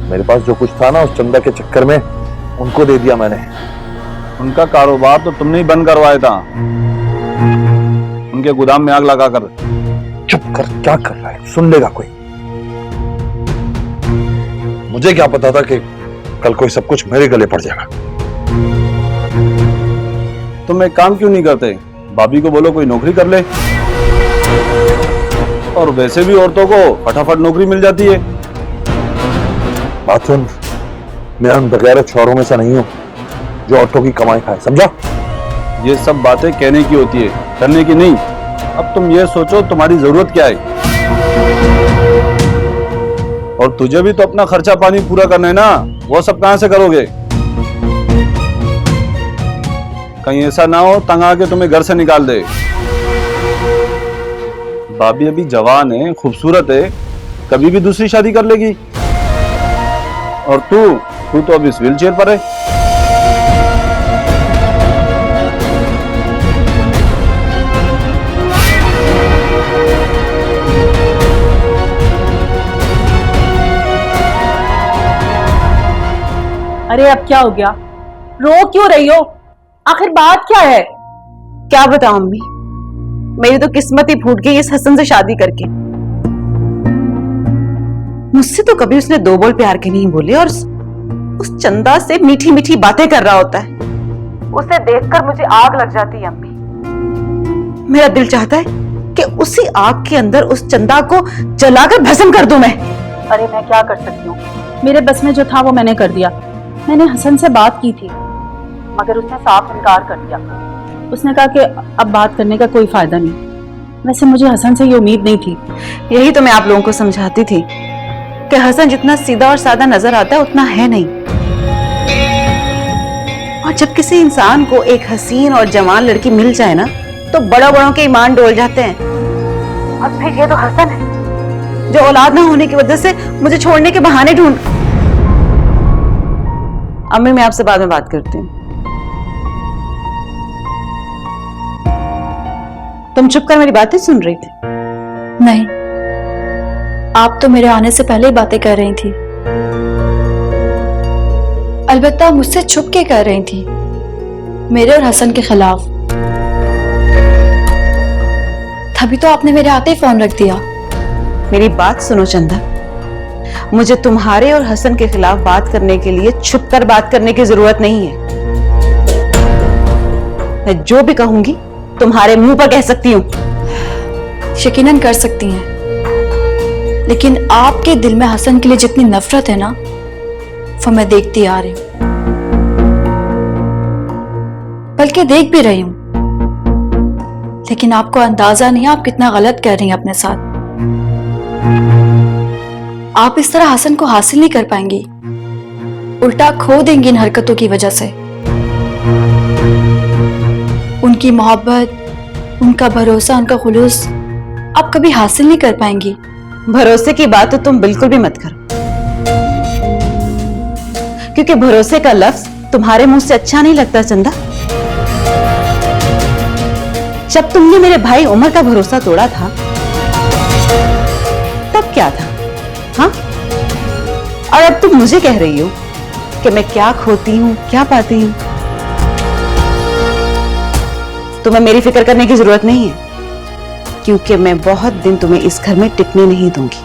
मेरे पास जो कुछ था ना उस चंदा के चक्कर में उनको दे दिया मैंने। उनका कारोबार तो तुमने ही बंद करवाया था, उनके गोदाम में आग लगाकर। चुप कर, क्या कर रहा है? सुन लेगा कोई। मुझे क्या पता था कि कल कोई सब कुछ मेरे गले पड़ जाएगा। तुम एक काम क्यों नहीं करते, भाभी को बोलो कोई नौकरी कर ले। और वैसे भी औरतों को फटाफट नौकरी मिल जाती है। बात सुन, मैं उन बगैरत शौहरों में से नहीं हूं जो औरतों की कमाई खाए, समझा? ये सब बातें कहने की होती है, करने की नहीं। अब तुम ये सोचो तुम्हारी जरूरत क्या है। और तुझे भी तो अपना खर्चा पानी पूरा करना है ना, वो सब कहां से करोगे? कहीं ऐसा ना हो तंग आके तुम्हें घर से निकाल दे। भाभी अभी जवान है, खूबसूरत है, कभी भी दूसरी शादी कर लेगी। और तू तो अभी इस व्हील चेयर पर है। अरे अब क्या हो गया? रो क्यों रही हो? आखिर बात क्या है? क्या बताऊं अम्मी, मेरी तो किस्मत ही फूट गई इस हसन से शादी करके। मुझसे तो कभी उसने दो बोल प्यार के नहीं बोले और उस चंदा से मीठी मीठी बातें कर रहा होता है। उसे देखकर मुझे आग लग जाती है अम्मी। मेरा दिल चाहता है कि उसी आग के अंदर उस चंदा को जलाकर भस्म कर दूं मैं। अरे मैं क्या कर सकती हूँ? मेरे बस में जो था वो मैंने कर दिया। मैंने हसन से बात की थी मगर उसने साफ इनकार कर दिया। उसने कहा कि अब बात करने का कोई फायदा नहीं। वैसे मुझे हसन से ये उम्मीद नहीं थी। यही तो मैं आप लोगों को समझाती थी कि हसन जितना सीधा और सादा नजर आता है उतना है नहीं। और जब किसी इंसान को एक हसीन और जवान लड़की मिल जाए ना तो बड़ों बड़ों के ईमान डोल जाते हैं। और फिर ये तो हसन है जो औलाद ना होने की वजह से मुझे छोड़ने के बहाने ढूंढ। अम्मी मैं आपसे बाद में बात करती हूँ। तुम चुप कर मेरी बातें सुन रही थी? नहीं, आप तो मेरे आने से पहले ही बातें कर रही थी। अलबत्ता मुझसे छुप के कर रही थी, मेरे और हसन के खिलाफ। तभी तो आपने मेरे आते ही फोन रख दिया। मेरी बात सुनो चंदा, मुझे तुम्हारे और हसन के खिलाफ बात करने के लिए छुप कर बात करने की जरूरत नहीं है। मैं जो भी कहूंगी तुम्हारे मुंह पर कह सकती हूँ। यकीनन कर सकती हैं, लेकिन आपके दिल में हसन के लिए जितनी नफरत है ना, वो मैं देखती आ रही हूं, बल्कि देख भी रही हूं। लेकिन आपको अंदाजा नहीं है आप कितना गलत कर रही हैं अपने साथ। आप इस तरह हसन को हासिल नहीं कर पाएंगी, उल्टा खो देंगी इन हरकतों की वजह से। उनकी मोहब्बत, उनका भरोसा, उनका खुलूस आप कभी हासिल नहीं कर पाएंगी। भरोसे की बात तो तुम बिल्कुल भी मत करो, क्योंकि भरोसे का लफ्ज तुम्हारे मुंह से अच्छा नहीं लगता चंदा। जब तुमने मेरे भाई उमर का भरोसा तोड़ा था तब क्या था, हाँ? और अब तुम मुझे कह रही हो कि मैं क्या खोती हूं, क्या पाती हूं। तुम्हें मेरी फिक्र करने की जरूरत नहीं है, क्योंकि मैं बहुत दिन तुम्हें इस घर में टिकने नहीं दूंगी।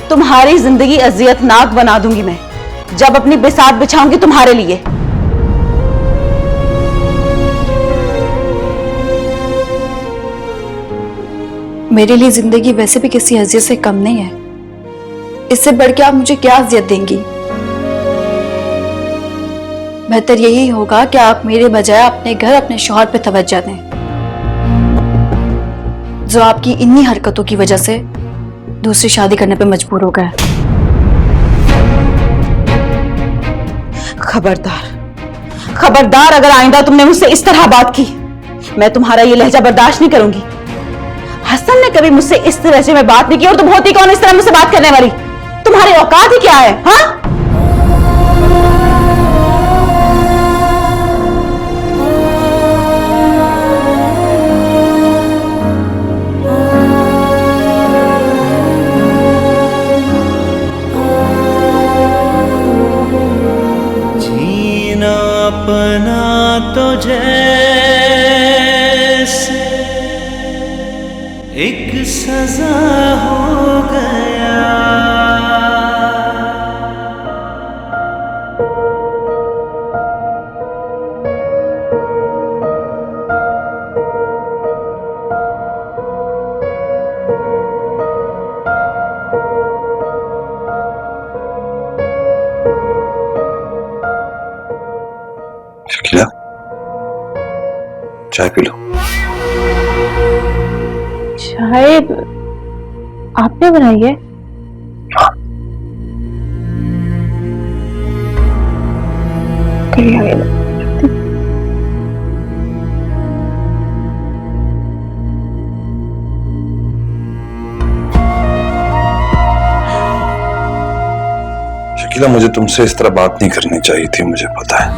तुम्हारी जिंदगी अजियतनाक बना दूंगी मैं जब अपनी बिसात बिछाऊंगी तुम्हारे लिए। मेरे लिए जिंदगी वैसे भी किसी अजियत से कम नहीं है। इससे बढ़ के आप मुझे क्या अजियत देंगी? बेहतर यही होगा कि आप मेरे बजाय अपने घर, अपने शौहर पे तवज्जो दें, जो आपकी इन्हीं हरकतों की वजह से दूसरी शादी करने पे मजबूर हो गया। खबरदार, खबरदार, अगर आइंदा तुमने मुझसे इस तरह बात की, मैं तुम्हारा ये लहजा बर्दाश्त नहीं करूंगी। हसन ने कभी मुझसे इस तरह से मैं बात नहीं की, और तुम होती कौन इस तरह मुझसे बात करने वाली? तुम्हारी औकात ही क्या है, हाँ? एक सजा हो गया। शकीला, चाय पी लो। चाय आपने बनाई है? हाँ। शकीला, मुझे तुमसे इस तरह बात नहीं करनी चाहिए थी, मुझे पता है,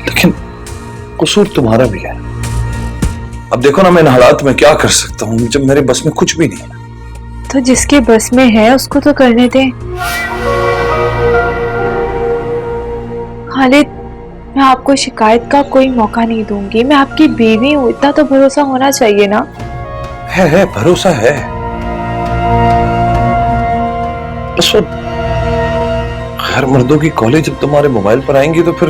लेकिन कसूर तुम्हारा भी है। अब देखो ना, मैं इन हालात में क्या कर सकता हूँ जब मेरे बस में कुछ भी नहीं है। तो जिसके बस में है उसको तो करने दें। खालिद, मैं आपको शिकायत का कोई मौका नहीं दूंगी। मैं आपकी बीवी हूँ, इतना तो भरोसा होना चाहिए ना। है भरोसा है, बस वो गैर मर्दों की कॉलेज जब तुम्हारे मोबाइल पर आएंगी तो फिर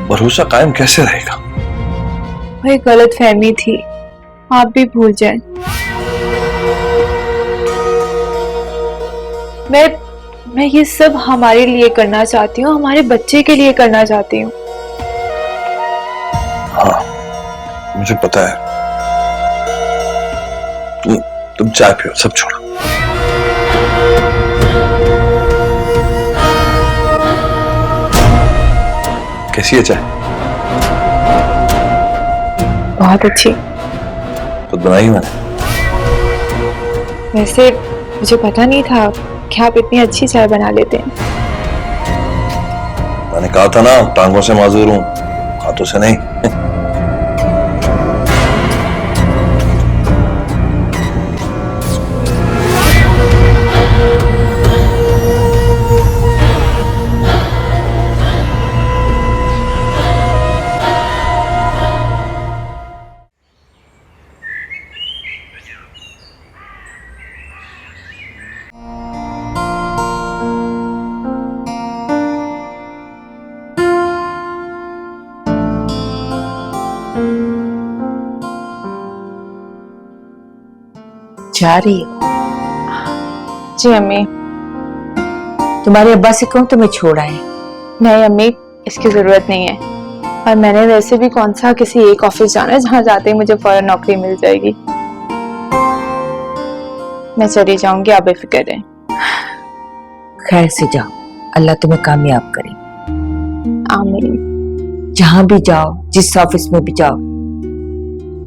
भरोसा कायम कैसे रहेगा? वही गलत फहमी थी, आप भी भूल जाएं। मैं ये सब हमारे लिए करना चाहती हूँ, हमारे बच्चे के लिए करना चाहती हूँ। हाँ, मुझे पता है। तुम चाय पियो, सब छोड़ो। कैसी है चाय? बहुत अच्छी। खुद बनाई मैंने। वैसे मुझे पता नहीं था कि आप इतनी अच्छी चाय बना लेते हैं। मैंने कहा था ना, टांगों से माजूर हूं, हाथों से नहीं। जा रही हो? जी अम्मी। तुम्हारे अब्बा से कहूँ तुम्हें छोड़ आए। नहीं अम्मी, इसकी जरूरत नहीं है। और मैंने वैसे भी कौन सा किसी एक ऑफिस जाना है जहाँ जाते ही मुझे फौरन नौकरी मिल जाएगी। मैं चली जाऊंगी, आप बेफिक्र रहें। खैर से जाओ, अल्लाह तुम्हें कामयाब करे। आमीन। जहां भी जाओ, जिस ऑफिस में भी जाओ,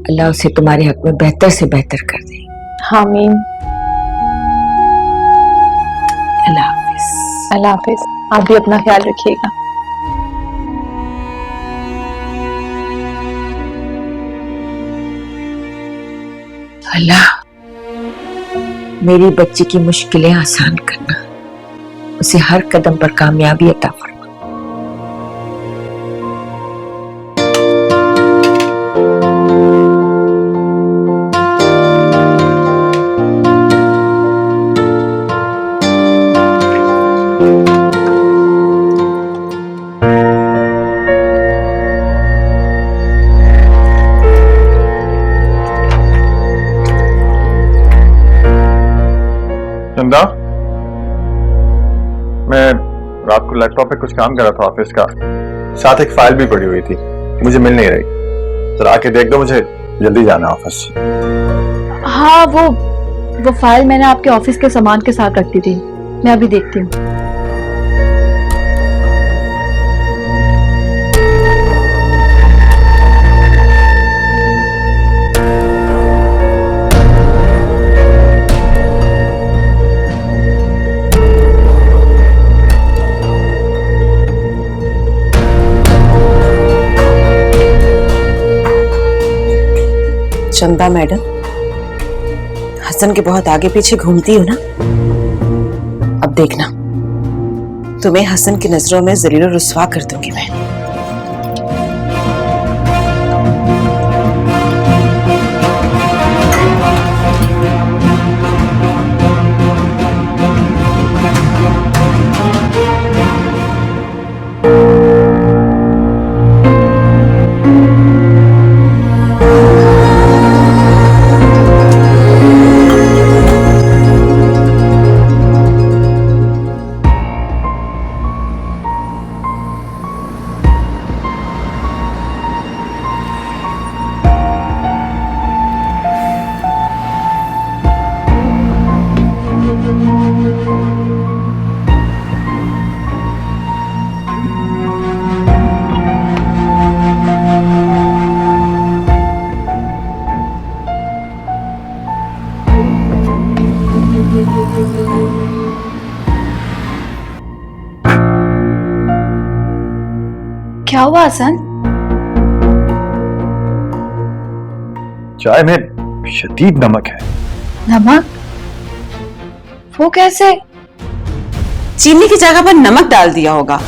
अल्लाह उसे तुम्हारे हक में बेहतर से बेहतर कर दे। आमीन। अल्लाह हाफिज। अल्लाह हाफिज। आप भी अपना ख्याल रखिएगा। अल्लाह मेरी बच्ची की मुश्किलें आसान करना, उसे हर कदम पर कामयाबी अता फरमा। चंदा, मैं रात को लैपटॉप पे कुछ काम कर रहा था ऑफिस का, साथ एक फाइल भी पड़ी हुई थी, मुझे मिल नहीं रही। जरा आके देख दो, मुझे जल्दी जाना है ऑफिस। हाँ, वो फाइल मैंने आपके ऑफिस के सामान के साथ रखी थी, मैं अभी देखती हूँ। चंदा मैडम, हसन के बहुत आगे पीछे घूमती हो ना। अब देखना, तुम्हें हसन की नजरों में जलील और रुस्वा कर दूंगी मैं। क्या हुआ हसन? चाय में शदीद नमक है। नमक? वो कैसे? चीनी की जगह पर नमक डाल दिया होगा।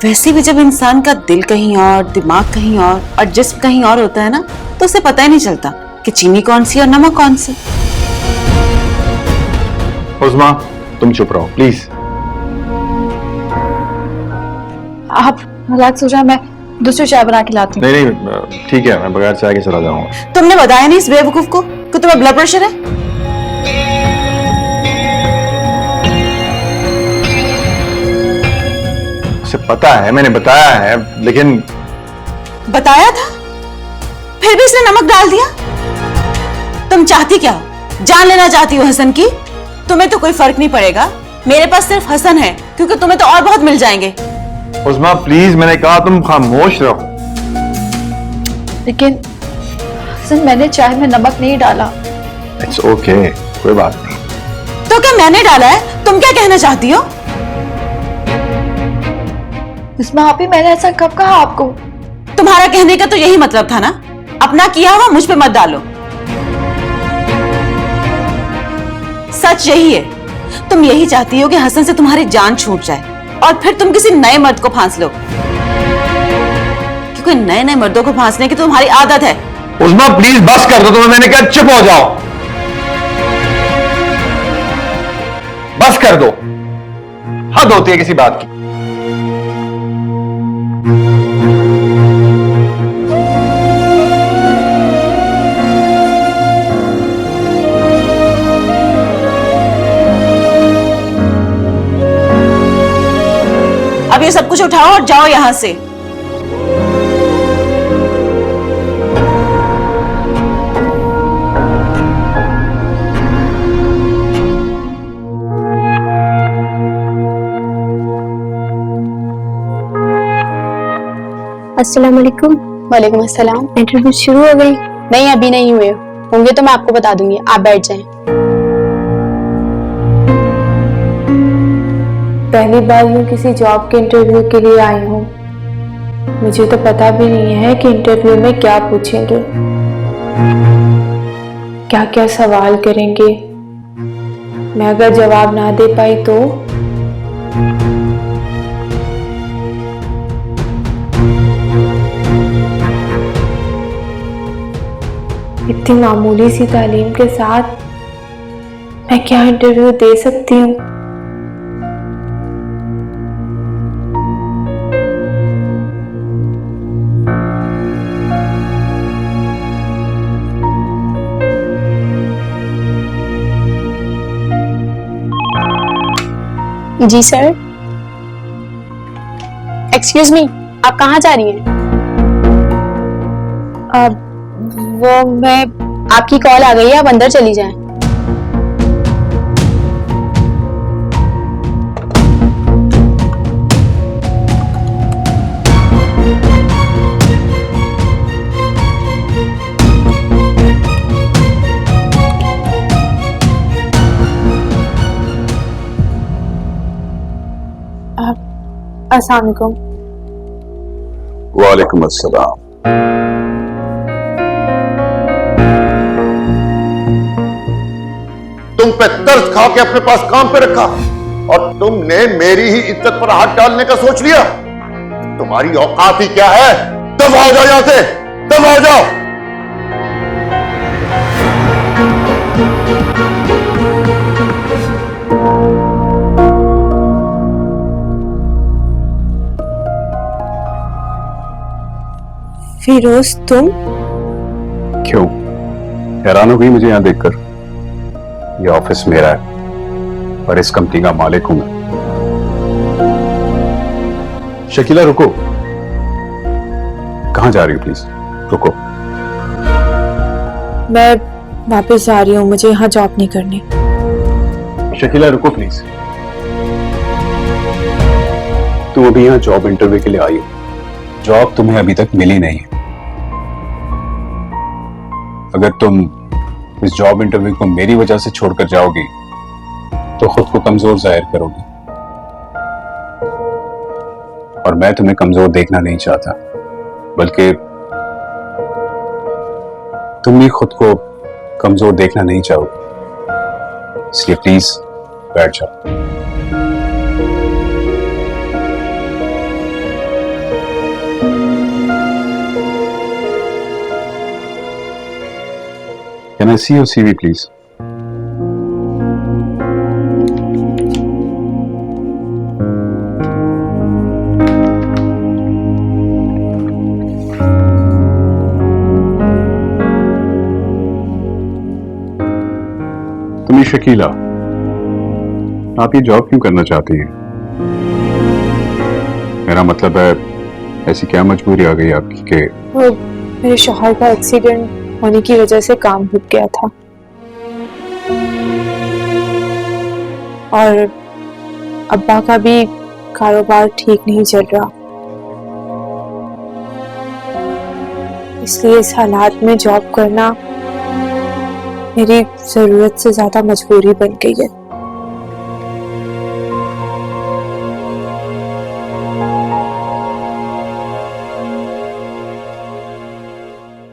वैसे भी जब इंसान का दिल कहीं और, दिमाग कहीं और जिस्म कहीं और होता है ना, तो उसे पता ही नहीं चलता कि चीनी कौन सी और नमक कौन सी। उस्मा, तुम चुप रहो प्लीज। आप रिलैक्स हो जाए, मैं दूसरी चाय बना के लाती हूँ। नहीं नहीं ठीक है, मैं बगैर चाय के चला जाऊंगा। तुमने बताया नहीं इस बेवकूफ को कि तुम्हें ब्लड प्रेशर है? उसे पता है, मैंने बताया है, लेकिन बताया था फिर भी इसने नमक डाल दिया। तुम चाहती क्या हो? जान लेना चाहती हो हसन की? तुम्हें तो कोई फर्क नहीं पड़ेगा, मेरे पास सिर्फ हसन है, क्योंकि तुम्हें तो और बहुत मिल जाएंगे। उस्मा प्लीज, मैंने कहा तुम खामोश रहो। लेकिन हसन, मैंने चाय में नमक नहीं डाला। इट्स ओके, कोई बात नहीं। तो क्या मैंने डाला है? तुम क्या कहना चाहती हो? इसमें आप ही, मैंने ऐसा कब कहा आपको? तुम्हारा कहने का तो यही मतलब था ना, अपना किया हुआ मुझ पे मत डालो। सच यही है, तुम यही चाहती हो कि हसन से तुम्हारी जान छूट जाए और फिर तुम किसी नए मर्द को फांस लो, क्योंकि नए नए मर्दों को फांसने की तुम्हारी आदत है। उस्मा प्लीज बस कर दो, तुम्हें मैंने कहा चुप हो जाओ। बस कर दो, हद होती है किसी बात की। अब ये सब कुछ उठाओ और जाओ यहां से। अस्सलाम वालेकुम। वालेकुम अस्सलाम। इंटरव्यू शुरू हो गई? नहीं, अभी नहीं हुए होंगे तो मैं आपको बता दूंगी, आप बैठ जाएं। पहली बार यूँ किसी जॉब के इंटरव्यू के लिए आई हूँ। मुझे तो पता भी नहीं है कि इंटरव्यू में क्या पूछेंगे, क्या क्या सवाल करेंगे। मैं अगर जवाब ना दे पाई तो? इतनी मामूली सी तालीम के साथ मैं क्या इंटरव्यू दे सकती हूँ? जी सर। एक्सक्यूज मी, आप कहाँ जा रही हैं? आपकी कॉल आ गई है, आप अंदर चली जाएं। अस्सलाम वालेकुम। वालेकुम अस्सलाम। तुम पे तरस खा के अपने पास काम पे रखा और तुमने मेरी ही इज्जत पर हाथ डालने का सोच लिया। तुम्हारी औकात ही क्या है? दफा हो जाओ यहां से, दफा हो जाओ। फिरोज, तुम? क्यों हैरान हो गई मुझे यहां देखकर? ये ऑफिस मेरा है और इस कंपनी का मालिक हूं मैं। शकीला रुको, कहां जा रही हो? प्लीज रुको। मैं वापस जा रही हूँ, मुझे यहाँ जॉब नहीं करनी। शकीला रुको प्लीज। तुम अभी यहाँ जॉब इंटरव्यू के लिए आई हो, जॉब तुम्हें अभी तक मिली नहीं है। अगर तुम इस जॉब इंटरव्यू को मेरी वजह से छोड़कर जाओगी तो खुद को कमजोर जाहिर करोगी, और मैं तुम्हें कमजोर देखना नहीं चाहता, बल्कि तुम भी खुद को कमजोर देखना नहीं चाहोगे। इसलिए प्लीज बैठ जाओ। Can I see your CV, please? तुम शकीला, आप ये जॉब क्यों करना चाहती हैं? मेरा मतलब है, ऐसी क्या मजबूरी आ गई आपकी कि वो मेरे शौहर का एक्सीडेंट होने की वजह से काम रुक गया था और अब्बा का भी कारोबार ठीक नहीं चल रहा, इसलिए इस हालात में जॉब करना मेरी जरूरत से ज्यादा मजबूरी बन गई है।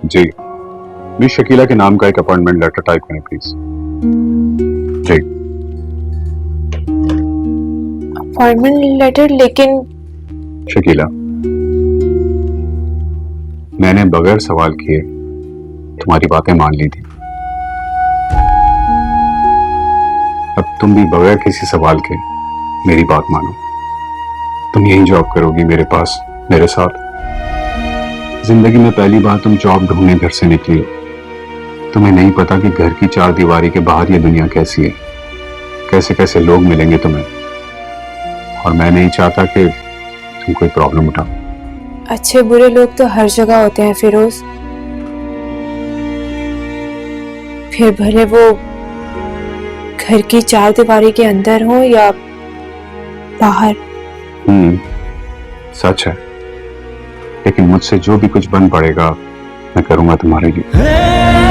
जी, मिस शकीला के नाम का एक अपॉइंटमेंट लेटर टाइप करें प्लीज। जी। Appointment letter? लेकिन शकीला, मैंने बगैर सवाल किए तुम्हारी बातें मान ली थी, अब तुम भी बगैर किसी सवाल के मेरी बात मानो। तुम यही जॉब करोगी मेरे पास, मेरे साथ। जिंदगी में पहली बार तुम जॉब ढूंढने घर से निकली हो। तुम्हें नहीं पता कि घर की चार दीवारी के बाहर ये दुनिया कैसी है, कैसे कैसे लोग मिलेंगे तुम्हें, और मैं नहीं चाहता कि तुम कोई प्रॉब्लम उठाओ। अच्छे बुरे लोग तो हर जगह होते हैं फिरोज, फिर भले वो घर की चार दीवारी के अंदर हो या बाहर। सच है, लेकिन मुझसे जो भी कुछ बन पड़ेगा मैं करूंगा तुम्हारे लिए।